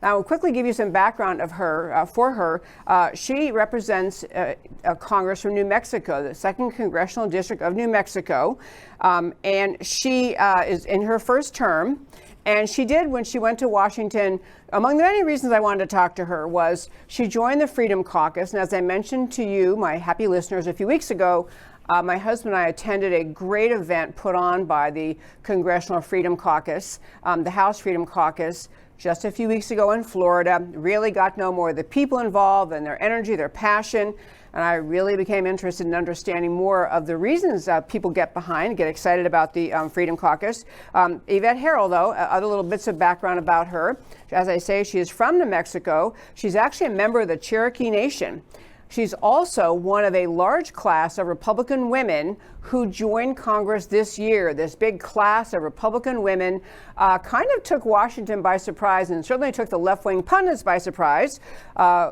Now, I'll quickly give you some background of her. For her, she represents Congress from New Mexico, the 2nd Congressional District of New Mexico, and she is in her first term. And she did, when she went to Washington, among the many reasons I wanted to talk to her was she joined the Freedom Caucus. And as I mentioned to you, my happy listeners, a few weeks ago, my husband and I attended a great event put on by the Congressional Freedom Caucus, the House Freedom Caucus, just a few weeks ago in Florida. Really got to know more of the people involved and their energy, their passion. And I really became interested in understanding more of the reasons people get behind, get excited about the Freedom Caucus. Yvette Herrell, though, other little bits of background about her. As I say, she is from New Mexico. She's actually a member of the Cherokee Nation. She's also one of a large class of Republican women who joined Congress this year. This big class of Republican women kind of took Washington by surprise, and certainly took the left-wing pundits by surprise,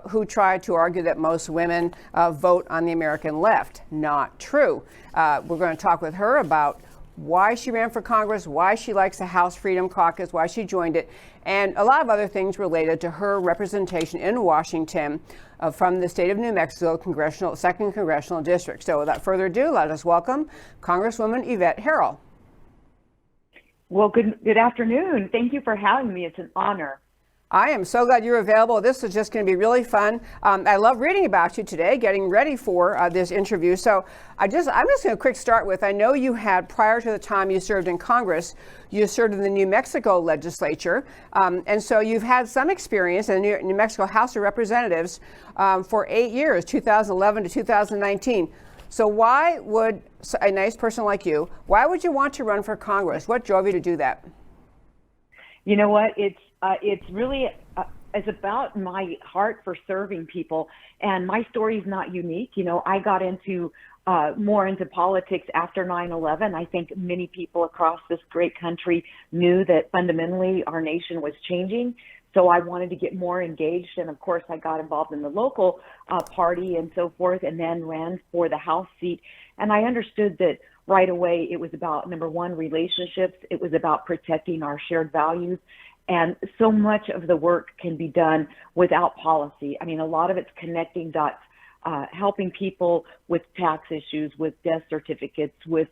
who tried to argue that most women vote on the American left. Not true. We're going to talk with her about why she ran for Congress, why she likes the House Freedom Caucus, why she joined it, and a lot of other things related to her representation in Washington from the state of New Mexico, 2nd Congressional District. So without further ado, let us welcome Congresswoman Yvette Herrell. Well, good afternoon. Thank you for having me. It's an honor. I am so glad you're available. This is just going to be really fun. I love reading about you today, getting ready for this interview. So I'm just going to quick start with, I know you had, prior to the time you served in Congress, you served in the New Mexico legislature. And so you've had some experience in the New Mexico House of Representatives for 8 years, 2011 to 2019. So why would a nice person like you, why would you want to run for Congress? What drove you to do that? You know what? It's really it's about my heart for serving people, and my story is not unique. You know, I got into more into politics after 9/11. I think many people across this great country knew that fundamentally our nation was changing. So I wanted to get more engaged, and of course I got involved in the local party and so forth, and then ran for the House seat. And I understood that right away it was about, number one, relationships. It was about protecting our shared values. And so much of the work can be done without policy. I mean, a lot of it's connecting dots, helping people with tax issues, with death certificates, with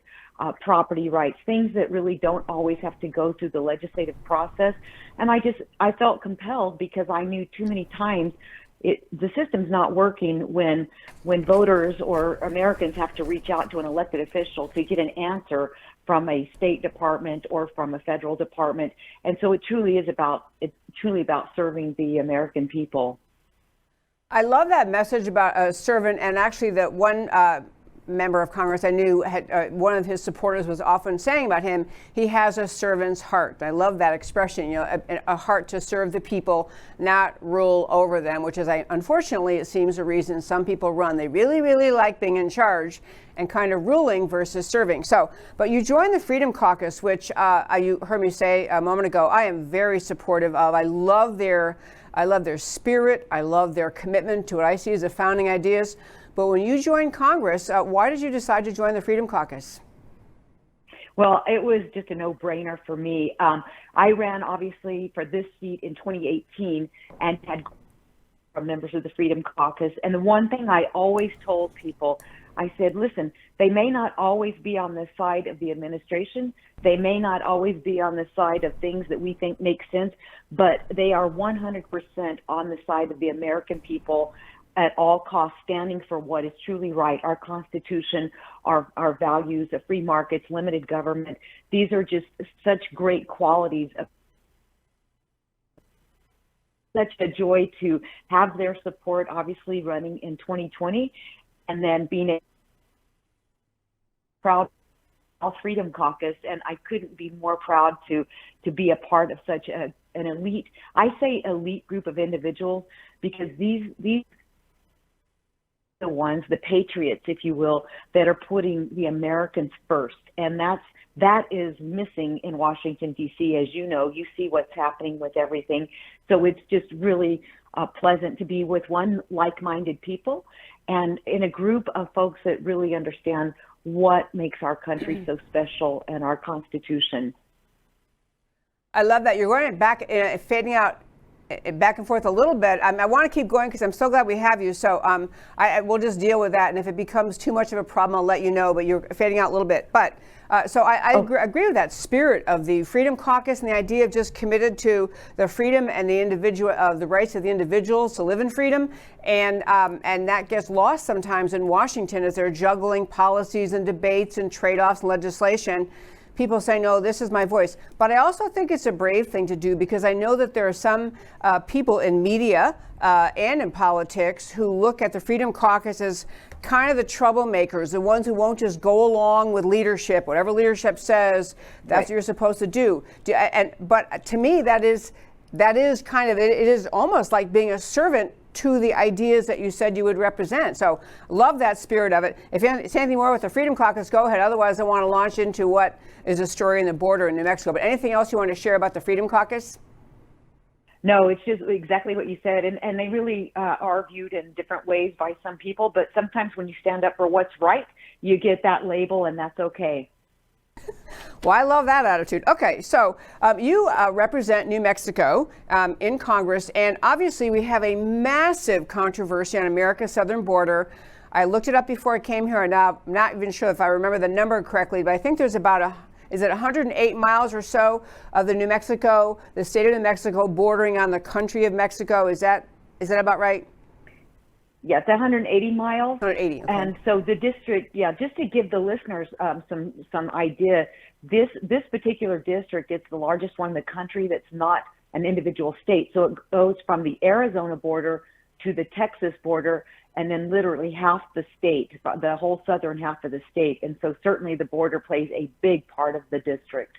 property rights, things that really don't always have to go through the legislative process. And I felt compelled because I knew too many times the system's not working when voters or Americans have to reach out to an elected official to get an answer from a state department or from a federal department. And so it's truly about serving the American people. I love that message about a servant, and actually that one member of Congress I knew had one of his supporters was often saying about him, he has a servant's heart. I love that expression, you know, a heart to serve the people, not rule over them, which is, unfortunately, it seems the reason some people run. They really, really like being in charge and kind of ruling versus serving. So, but you joined the Freedom Caucus, which you heard me say a moment ago, I am very supportive of. I love their spirit. I love their commitment to what I see as the founding ideas. But when you joined Congress, why did you decide to join the Freedom Caucus? Well, it was just a no-brainer for me. I ran, obviously, for this seat in 2018 and had members of the Freedom Caucus. And the one thing I always told people, I said, listen, they may not always be on the side of the administration. They may not always be on the side of things that we think make sense, but they are 100% on the side of the American people at all costs, standing for what is truly right, our Constitution, our values of free markets, limited government. These are just such great qualities. Such a joy to have their support, obviously running in 2020, and then being proud of Freedom Caucus. And I couldn't be more proud to be a part of such an elite, I say elite group of individuals, because these the ones, the patriots, if you will, that are putting the Americans first. And that is missing in Washington, D.C. As you know, you see what's happening with everything. So it's just really pleasant to be with like-minded people and in a group of folks that really understand what makes our country so special and our Constitution. I love that. You're going back, fading out back and forth a little bit. I want to keep going because I'm so glad we have you. So I will just deal with that. And if it becomes too much of a problem, I'll let you know. But you're fading out a little bit. But so I agree with that spirit of the Freedom Caucus and the idea of just committed to the freedom and the individual, the rights of the individuals to live in freedom. And that gets lost sometimes in Washington as they're juggling policies and debates and trade-offs and legislation. People say, no, this is my voice. But I also think it's a brave thing to do because I know that there are some people in media and in politics who look at the Freedom Caucus as kind of the troublemakers, the ones who won't just go along with leadership. Whatever leadership says, that's what you're supposed to do. But to me, that is kind of, it is almost like being a servant to the ideas that you said you would represent. So love that spirit of it. If you say anything more with the Freedom Caucus, go ahead. Otherwise, I want to launch into what is a story in the border in New Mexico. But anything else you want to share about the Freedom Caucus? No, it's just exactly what you said. And they really are viewed in different ways by some people. But sometimes when you stand up for what's right, you get that label, and that's okay. Well, I love that attitude. Okay, so you represent New Mexico in Congress, and obviously we have a massive controversy on America's southern border. I looked it up before I came here, and now I'm not even sure if I remember the number correctly, but I think there's about 108 miles or so of the state of New Mexico bordering on the country of Mexico. Is that about right? Yes, 180 miles. 180. Okay. And so the district, just to give the listeners some idea, this particular district, it's the largest one in the country that's not an individual state. So it goes from the Arizona border to the Texas border, and then literally half the state, the whole southern half of the state. And so certainly the border plays a big part of the district.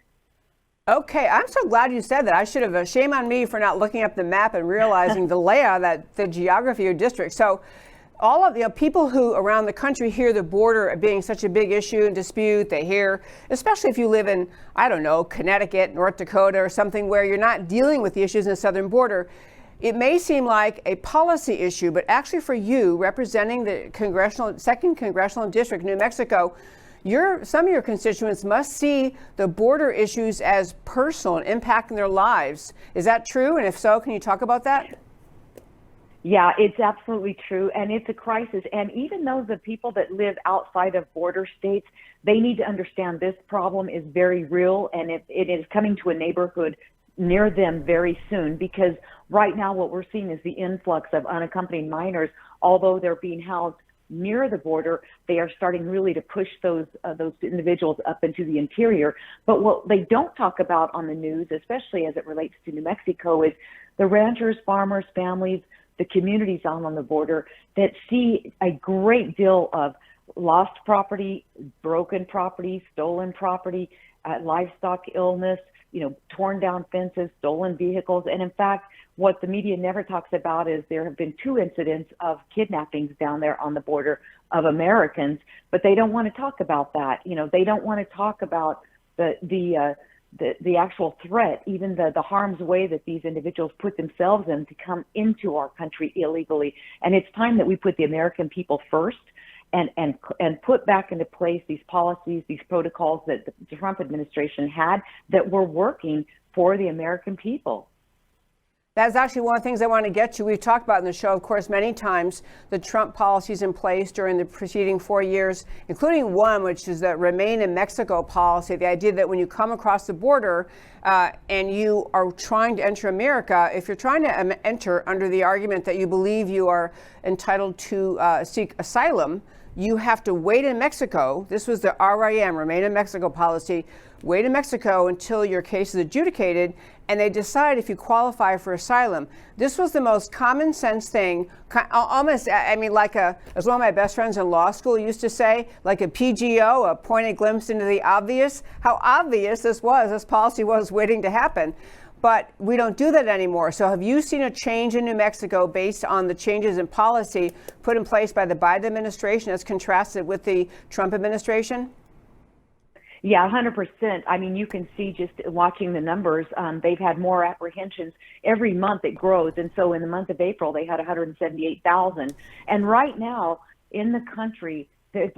Okay, I'm so glad you said that. I should have, shame on me for not looking up the map and realizing the layout, the geography of your district. So all of the people who around the country hear the border being such a big issue and dispute, they hear, especially if you live in, I don't know, Connecticut, North Dakota, or something where you're not dealing with the issues in the southern border, it may seem like a policy issue, but actually for you, representing the second congressional district, New Mexico, some of your constituents must see the border issues as personal and impacting their lives. Is that true? And if so, can you talk about that? Yeah, it's absolutely true. And it's a crisis. And even though the people that live outside of border states, they need to understand this problem is very real, and it is coming to a neighborhood near them very soon, because right now what we're seeing is the influx of unaccompanied minors. Although they're being housed near the border, they are starting really to push those individuals up into the interior. But what they don't talk about on the news, especially as it relates to New Mexico, is the ranchers, farmers, families, the communities on the border that see a great deal of lost property, broken property, stolen property, livestock illness, torn down fences, stolen vehicles. And in fact, what the media never talks about is there have been 2 incidents of kidnappings down there on the border of Americans, but they don't want to talk about that. They don't want to talk about the actual threat, even the harm's way that these individuals put themselves in to come into our country illegally. And it's time that we put the American people first and put back into place these policies, these protocols that the Trump administration had that were working for the American people. That's actually one of the things I want to get to. We've talked about in the show, of course, many times, the Trump policies in place during the preceding 4 years, including one, which is the Remain in Mexico policy, the idea that when you come across the border and you are trying to enter America, if you're trying to enter under the argument that you believe you are entitled to seek asylum, you have to wait in Mexico. This was the RIM, Remain in Mexico policy. Wait in Mexico until your case is adjudicated, and they decide if you qualify for asylum. This was the most common sense thing, almost, as one of my best friends in law school used to say, like a PGO, a pointed glimpse into the obvious, how obvious this policy was waiting to happen. But we don't do that anymore. So have you seen a change in New Mexico based on the changes in policy put in place by the Biden administration as contrasted with the Trump administration? Yeah, 100%. I mean, you can see just watching the numbers, they've had more apprehensions. Every month it grows. And so in the month of April, they had 178,000. And right now in the country,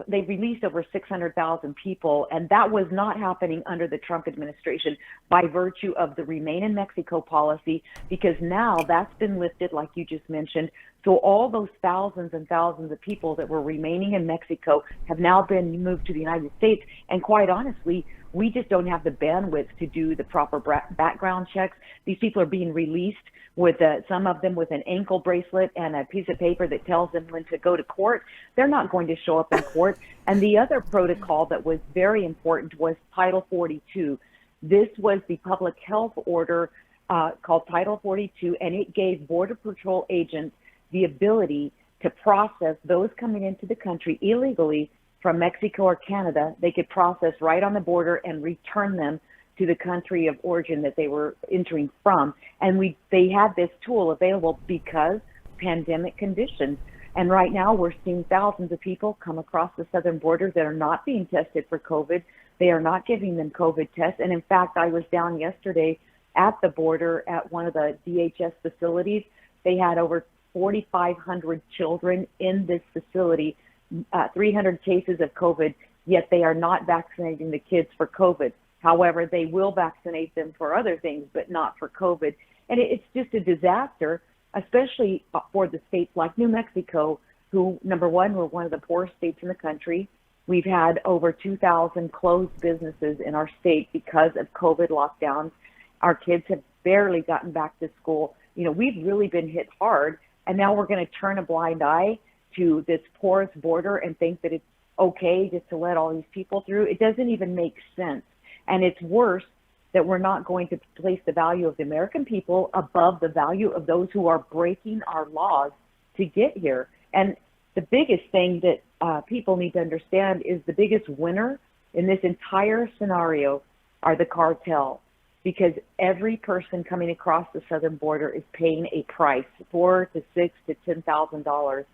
they released over 600,000 people, and that was not happening under the Trump administration by virtue of the Remain in Mexico policy, because now that's been lifted, like you just mentioned. So all those thousands and thousands of people that were remaining in Mexico have now been moved to the United States. And quite honestly, we just don't have the bandwidth to do the proper background checks. These people are being released with some of them with an ankle bracelet and a piece of paper that tells them when to go to court. They're not going to show up in court. And the other protocol that was very important was Title 42. This was the public health order called Title 42, and it gave Border Patrol agents the ability to process those coming into the country illegally from Mexico or Canada. They could process right on the border and return them to the country of origin that they were entering from. And they had this tool available because pandemic conditions. And right now we're seeing thousands of people come across the southern border that are not being tested for COVID. They are not giving them COVID tests. And in fact, I was down yesterday at the border at one of the DHS facilities. They had over 4,500 children in this facility, 300 cases of COVID, yet they are not vaccinating the kids for COVID. However, they will vaccinate them for other things, but not for COVID. And it's just a disaster, especially for the states like New Mexico, who, number one, we're one of the poorest states in the country. We've had over 2,000 closed businesses in our state because of COVID lockdowns. Our kids have barely gotten back to school. You know, we've really been hit hard. And now we're going to turn a blind eye to this porous border and think that it's okay just to let all these people through. It doesn't even make sense. And it's worse that we're not going to place the value of the American people above the value of those who are breaking our laws to get here. And the biggest thing that people need to understand is the biggest winner in this entire scenario are the cartel, because every person coming across the southern border is paying a price, $4,000 to $6,000 to $10,000.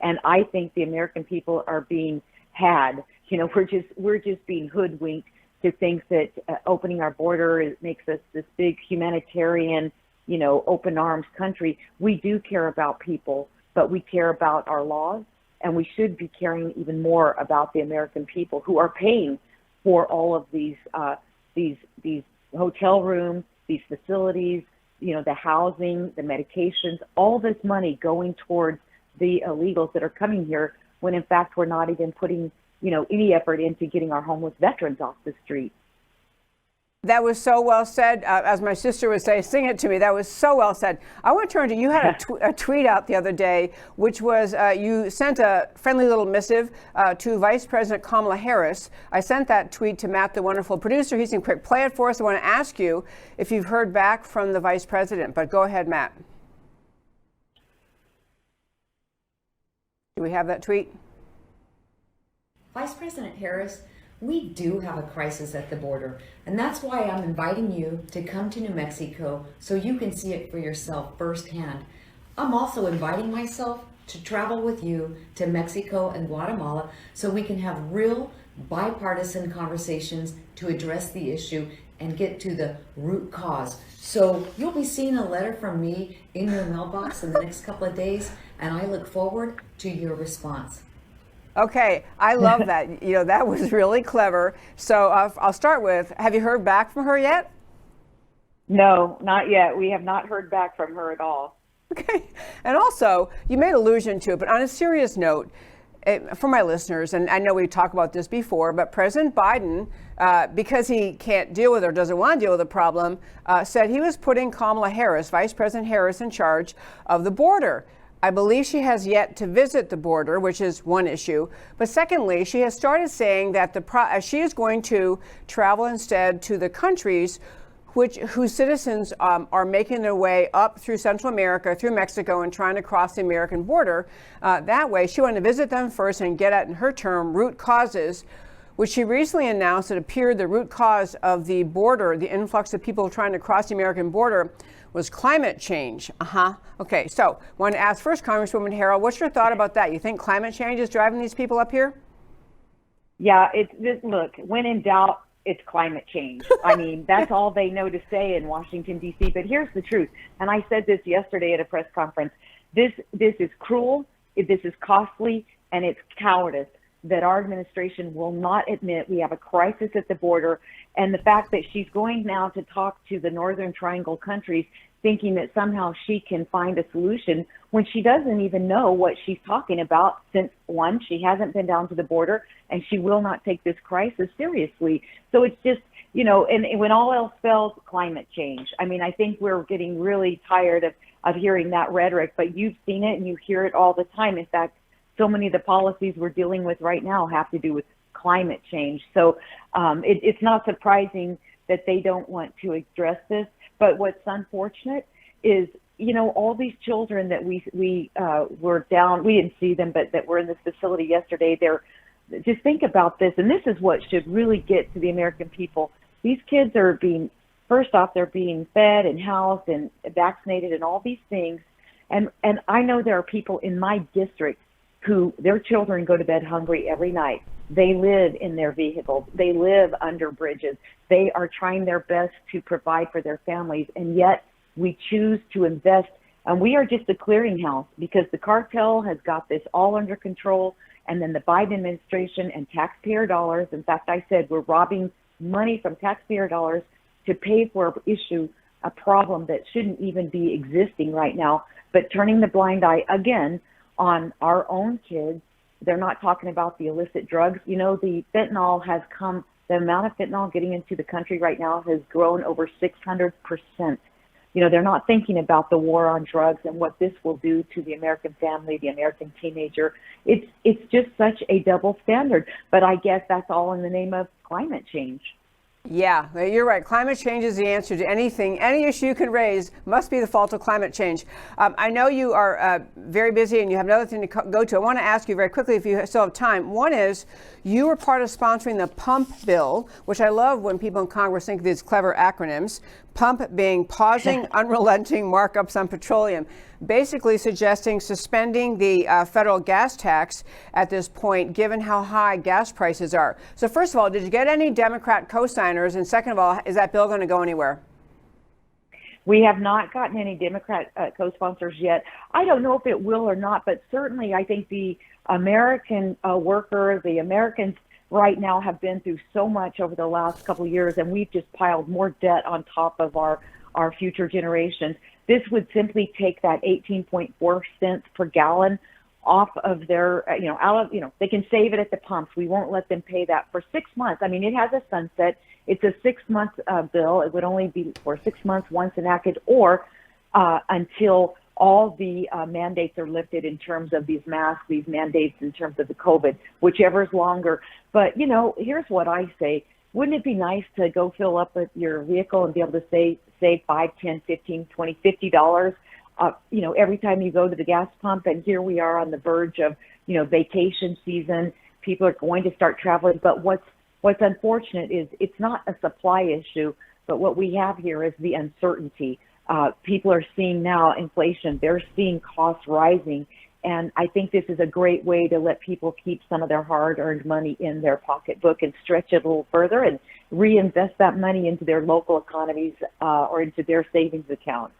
And I think the American people are being had. You know, we're just being hoodwinked to think that opening our border makes us this big humanitarian, you know, open arms country. We do care about people, but we care about our laws, and we should be caring even more about the American people who are paying for all of these hotel rooms, these facilities, you know, the housing, the medications, all this money going towards the illegals that are coming here, when in fact we're not even putting, you know, any effort into getting our homeless veterans off the street. That was so well said. As my sister would say, sing it to me. That was so well said. I want to turn to, you had a tweet out the other day, which was you sent a friendly little missive to Vice President Kamala Harris. I sent that tweet to Matt, the wonderful producer. He's going to quick play it for us. I want to ask you if you've heard back from the Vice President, but go ahead, Matt. Do we have that tweet? Vice President Harris, we do have a crisis at the border, and that's why I'm inviting you to come to New Mexico so you can see it for yourself firsthand. I'm also inviting myself to travel with you to Mexico and Guatemala so we can have real bipartisan conversations to address the issue and get to the root cause. So you'll be seeing a letter from me in your mailbox in the next couple of days, and I look forward to your response. Okay, I love that. You know, that was really clever. So I'll start with, have you heard back from her yet? No, not yet. We have not heard back from her at all. Okay. And also, you made allusion to it, but on a serious note, for my listeners, and I know we've talked about this before, but President Biden, because he can't deal with or doesn't want to deal with the problem, said he was putting Kamala Harris, Vice President Harris, in charge of the border. I believe she has yet to visit the border, which is one issue. But secondly, she has started saying that she is going to travel instead to the countries whose citizens are making their way up through Central America, through Mexico, and trying to cross the American border. That way, she wanted to visit them first and get at, in her term, root causes, which she recently announced. It appeared the root cause of the border, the influx of people trying to cross the American border, was climate change. Okay, so I want to ask first, Congresswoman Herrell, what's your thought about that? You think climate change is driving these people up here? Yeah, look, when in doubt, it's climate change. I mean, that's all they know to say in Washington, D.C. But here's the truth. And I said this yesterday at a press conference. This is cruel, this is costly, and it's cowardice that our administration will not admit we have a crisis at the border. And the fact that she's going now to talk to the Northern Triangle countries, thinking that somehow she can find a solution when she doesn't even know what she's talking about, since one, she hasn't been down to the border, and she will not take this crisis seriously. So it's just, you know, and when all else fails, climate change. I mean, I think we're getting really tired of hearing that rhetoric, but you've seen it and you hear it all the time. In fact, so many of the policies we're dealing with right now have to do with climate change. So it's not surprising that they don't want to address this. But what's unfortunate is, you know, all these children that we were down, we didn't see them, but that were in this facility yesterday, just think about this, and this is what should really get to the American people. These kids are being, first off, they're being fed and housed and vaccinated and all these things. And I know there are people in my district who their children go to bed hungry every night. They live in their vehicles. They live under bridges. They are trying their best to provide for their families. And yet we choose to invest. And we are just a clearinghouse because the cartel has got this all under control. And then the Biden administration and taxpayer dollars. In fact, I said we're robbing money from taxpayer dollars to pay for a problem that shouldn't even be existing right now, but turning the blind eye again on our own kids. They're not talking about the illicit drugs. You know, the amount of fentanyl getting into the country right now has grown over 600%. You know, they're not thinking about the war on drugs and what this will do to the American family, the American teenager. It's just such a double standard. But I guess that's all in the name of climate change. Yeah, you're right. Climate change is the answer to anything. Any issue you can raise must be the fault of climate change. I know you are very busy and you have another thing to go to. I want to ask you very quickly, if you still have time. One is, you were part of sponsoring the PUMP bill, which I love when people in Congress think of these clever acronyms. PUMP being pausing unrelenting markups on petroleum, basically suggesting suspending the federal gas tax at this point, given how high gas prices are. So first of all, did you get any Democrat co-signers? And second of all, is that bill going to go anywhere? We have not gotten any Democrat co-sponsors yet. I don't know if it will or not, but certainly I think the American worker, the Americans right now have been through so much over the last couple of years, and we've just piled more debt on top of our future generations. This would simply take that 18.4 cents per gallon off of their, they can save it at the pumps. We won't let them pay that for 6 months. I mean, it has a sunset. It's a 6-month bill. It would only be for 6 months once enacted, or until all the mandates are lifted in terms of these masks, these mandates in terms of the COVID, whichever is longer. But, you know, here's what I say. Wouldn't it be nice to go fill up with your vehicle and be able to save $5, $10, $15, $20, $50, every time you go to the gas pump? And here we are on the verge of, vacation season. People are going to start traveling. But what's unfortunate is it's not a supply issue, but what we have here is the uncertainty. People are seeing now inflation. They're seeing costs rising. And I think this is a great way to let people keep some of their hard-earned money in their pocketbook and stretch it a little further and reinvest that money into their local economies or into their savings accounts.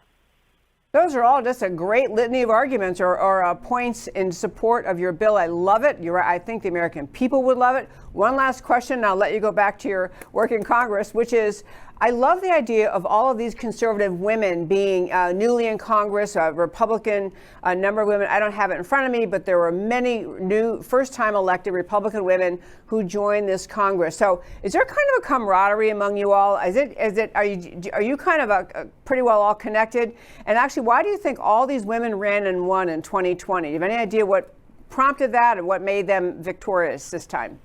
Those are all just a great litany of arguments or points in support of your bill. I love it. You're right. I think the American people would love it. One last question, and I'll let you go back to your work in Congress, which is, I love the idea of all of these conservative women being newly in Congress, a Republican number of women. I don't have it in front of me, but there were many new first-time elected Republican women who joined this Congress. So is there kind of a camaraderie among you all? Are you kind of pretty well all connected? And actually, why do you think all these women ran and won in 2020? Do you have any idea what prompted that and what made them victorious this time?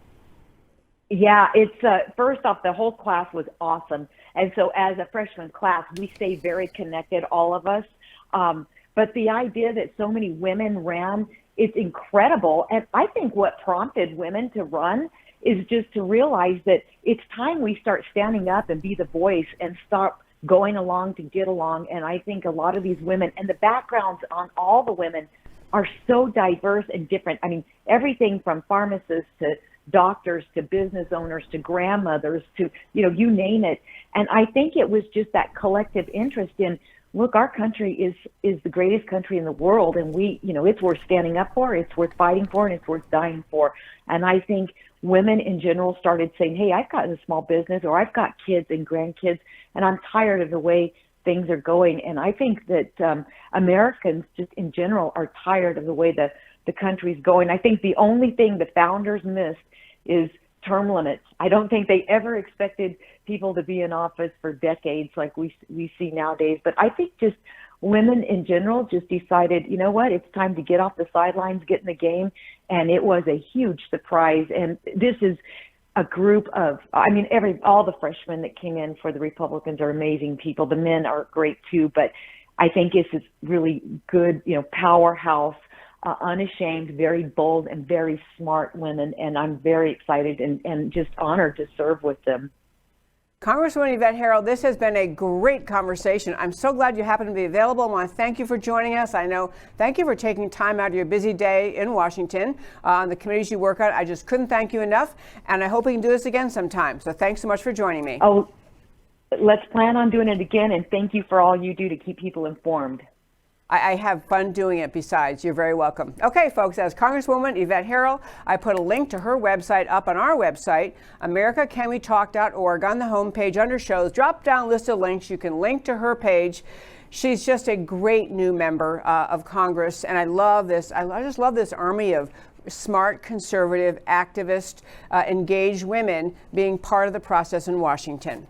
Yeah, it's first off, the whole class was awesome. And so as a freshman class, we stay very connected, all of us. But the idea that so many women ran, it's incredible. And I think what prompted women to run is just to realize that it's time we start standing up and be the voice and stop going along to get along. And I think a lot of these women, and the backgrounds on all the women, are so diverse and different. I mean, everything from pharmacists to doctors to business owners to grandmothers to, you name it. And I think it was just that collective interest in, look, our country is the greatest country in the world, and it's worth standing up for, it's worth fighting for, and it's worth dying for. And I think women in general started saying, hey, I've got a small business, or I've got kids and grandkids, and I'm tired of the way things are going. And I think that Americans just in general are tired of the way the country's going. I think the only thing the founders missed is term limits. I don't think they ever expected people to be in office for decades like we see nowadays. But I think just women in general just decided, you know what, it's time to get off the sidelines, get in the game. And it was a huge surprise. And this is a group of, all the freshmen that came in for the Republicans are amazing people. The men are great too. But I think this is really good, powerhouse, unashamed, very bold, and very smart women, and I'm very excited and just honored to serve with them. Congresswoman Yvette Herrell, this has been a great conversation. I'm so glad you happen to be available. I want to thank you for joining us. Thank you for taking time out of your busy day in Washington on the committees you work on. I just couldn't thank you enough, and I hope we can do this again sometime. So thanks so much for joining me. Oh, let's plan on doing it again, and thank you for all you do to keep people informed. I have fun doing it besides. You're very welcome. Okay, folks, as Congresswoman Yvette Herrell, I put a link to her website up on our website, americacanwetalk.org, on the homepage under shows. Drop down list of links. You can link to her page. She's just a great new member of Congress, and I love this. I just love this army of smart, conservative, activist, engaged women being part of the process in Washington.